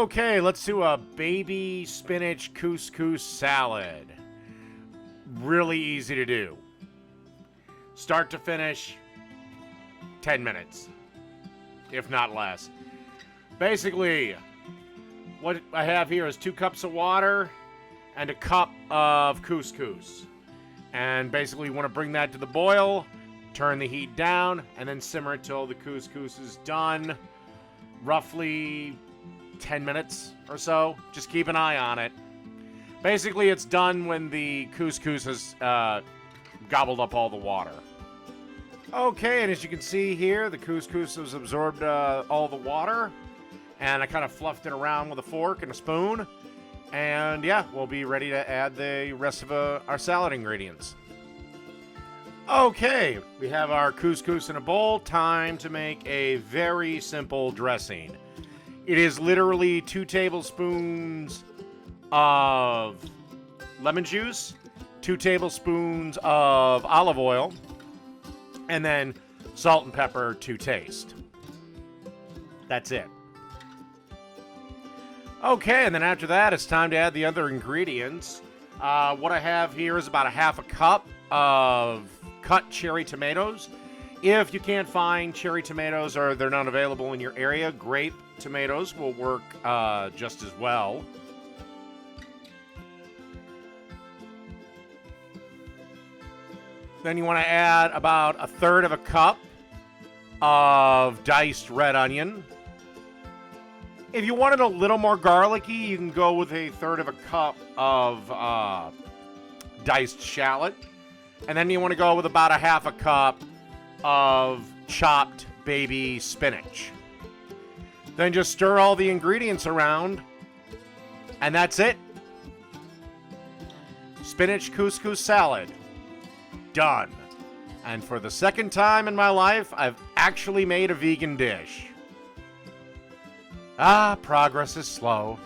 Okay, let's do a baby spinach couscous salad. Really easy to do. Start to finish, 10 minutes, if not less. Basically, what I have here is 2 cups of water and a cup of couscous. And basically, you want to bring that to the boil, turn the heat down, and then simmer until the couscous is done. Roughly 10 minutes or so. Just keep an eye on it. Basically, it's done when the couscous has gobbled up all the water. Okay, and as you can see here, the couscous has absorbed all the water. And I kind of fluffed it around with a fork and a spoon. And yeah, we'll be ready to add the rest of our salad ingredients. Okay, we have our couscous in a bowl. Time to make a very simple dressing. It is literally 2 tablespoons of lemon juice, 2 tablespoons of olive oil, and then salt and pepper to taste. That's it. Okay, and then after that, it's time to add the other ingredients. What I have here is about a half a cup of cut cherry tomatoes. If you can't find cherry tomatoes or they're not available in your area, grape tomatoes will work just as well. Then you want to add about a third of a cup of diced red onion. If you want it a little more garlicky, you can go with a third of a cup of diced shallot. And then you want to go with about a half a cup of chopped baby spinach. Then just stir all the ingredients around, and that's it. Spinach couscous salad. Done. And for the second time in my life, I've actually made a vegan dish. Progress is slow.